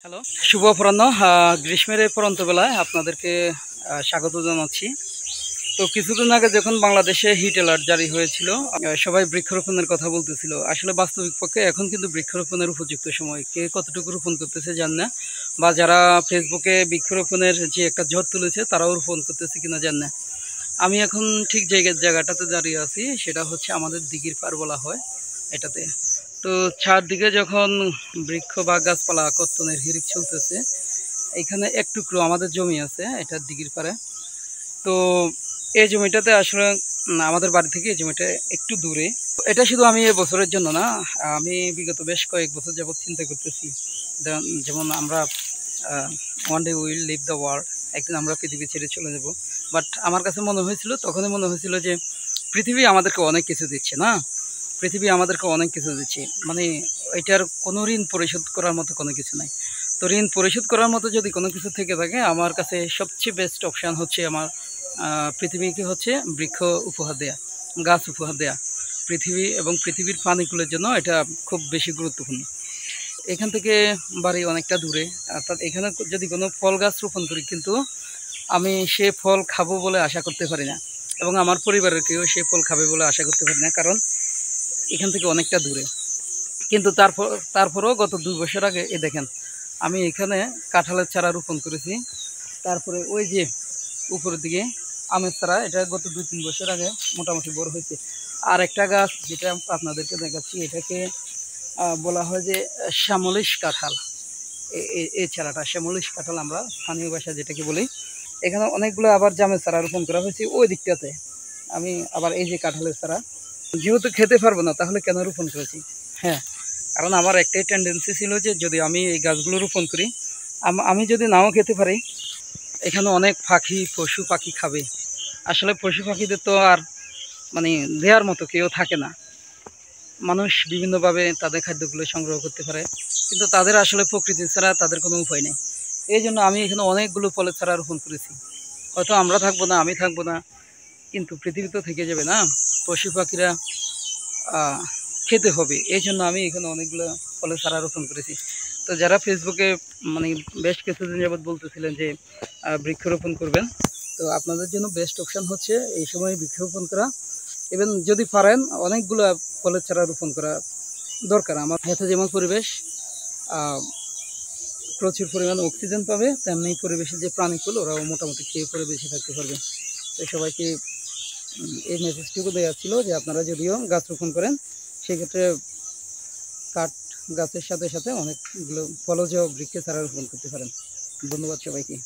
Hello, শুভ অপরাহ্ন। গ্রীষ্মের এই পরন্ত বেলায় আপনাদেরকে স্বাগত জানাচ্ছি। তো কিছুদিন আগে যখন বাংলাদেশে হিট অ্যালার্ট জারি হয়েছিল, সবাই বৃক্ষরোপণের কথা বলতেছিল। আসলে বাস্তবিক পক্ষে এখন কিন্তু বৃক্ষরোপণের উপযুক্ত সময়। কে কতটুকু রোপণ করতেছে জান না, বা যারা ফেসবুকে বৃক্ষরোপণের যে একটা ঝড় তুলেছে তারাও রোপণ করতেছে কিনা জান না। আমি এখন ঠিক যে জায়গাটাতে দাঁড়িয়ে আছি সেটা হচ্ছে আমাদের দিঘির পাড় বলা হয় এটাতে। তো চারদিকে যখন বৃক্ষ বা গাছপালা কর্তনের হিড়িক চলতেছে, এখানে এক টুকরো আমাদের জমি আছে, এটা দিঘির পাড়ে। তো এই জমিটাতে আসলে আমাদের বাড়ি থেকে এই জমিটা একটু দূরে। এটা শুধু আমি এ বছরের জন্য না, আমি বিগত বেশ কয়েক বছর যাবৎ চিন্তা করতেছি। যেমন আমরা one day will live the world, একদিন আমরা পৃথিবী ছেড়ে চলে যাব। বাট আমার কাছে মনে হয়েছিল, তখনই মনে হয়েছিল যে পৃথিবী আমাদেরকে অনেক কিছু দিচ্ছে না, পৃথিবী আমাদেরকে অনেক কিছু দিচ্ছে, মানে এটার কোনো ঋণ পরিশোধ করার মতো কোনো কিছু নাই। তো ঋণ পরিশোধ করার মতো যদি কোনো কিছু থেকে থাকে, আমার কাছে সবচেয়ে বেস্ট অপশান হচ্ছে আমার পৃথিবীকে হচ্ছে বৃক্ষ উপহার দেয়া, গাছ উপহার দেয়া। পৃথিবী এবং পৃথিবীর প্রাণীকুলের জন্য এটা খুব বেশি গুরুত্বপূর্ণ। এখান থেকে বাড়ি অনেকটা দূরে, অর্থাৎ এখানে যদি কোনো ফল গাছ রোপণ করি, কিন্তু আমি সে ফল খাবো বলে আশা করতে পারি না, এবং আমার পরিবারের কেউ সে ফল খাবে বলে আশা করতে পারি না, কারণ এখান থেকে অনেকটা দূরে। কিন্তু তারপরেও গত 2 বছর আগে দেখেন, আমি এখানে কাঁঠালের চারা রোপণ করেছি। তারপরে ওই যে উপরের দিকে আমের চারা, এটা গত 2-3 বছর আগে মোটামুটি বড় হয়েছে। আর একটা গাছ যেটা আপনাদেরকে দেখাচ্ছি, এটাকে বলা হয় যে শ্যামলিশ কাঁঠাল। এই চারাটা শ্যামলিশ কাঁঠাল আমরা স্থানীয় ভাষা যেটাকে বলি। এখানে অনেকগুলো আবার জামের চারা রোপণ করা হয়েছে ওই দিকটাতে। আমি আবার এই যে কাঁঠালের চারা, যেহেতু খেতে পারবো না তাহলে কেন রোপণ করেছি? হ্যাঁ, কারণ আমার একটাই টেন্ডেন্সি ছিল যে যদি আমি এই গাছগুলো রোপণ করি, আমি যদি নাও খেতে পারি, এখানে অনেক পশু পাখি খাবে। আসলে পশু পাখিদের তো আর মানে দেওয়ার মতো কেউ থাকে না। মানুষ বিভিন্নভাবে তাদের খাদ্যগুলো সংগ্রহ করতে পারে, কিন্তু তাদের আসলে প্রকৃতি ছাড়া তাদের কোনো উপায় নেই। এই জন্য আমি এখানে অনেকগুলো ফলের চারা রোপণ করেছি। হয়তো আমরা থাকবো না, আমি থাকবো না, কিন্তু পৃথিবী তো থেকে যাবে না, পশু পাখিরা খেতে হবে। এই জন্য আমি এখানে অনেকগুলো ফলের চারা রোপণ করেছি। তো যারা ফেসবুকে মানে বেশ কিছুদিন যাবৎ বলতেছিলেন যে বৃক্ষরোপণ করবেন, তো আপনাদের জন্য বেস্ট অপশান হচ্ছে এই সময় বৃক্ষরোপণ করা। ইভেন যদি পারেন অনেকগুলো ফলের চারা রোপণ করা দরকার। আমার হাতে যেমন পরিবেশ প্রচুর পরিমাণ অক্সিজেন পাবে, তেমনি পরিবেশের যে প্রাণীকুল ওরাও মোটামুটি খেয়ে পরে বেঁচে থাকতে পারবে। তো সবাইকে এই মেসেজটুকু দেওয়া ছিল যে আপনারা যদিও গাছ রোপণ করেন, সেক্ষেত্রে কাঠ গাছের সাথে সাথে অনেকগুলো ফলজ বৃক্ষের চারা রোপণ করতে পারেন। ধন্যবাদ সবাইকে।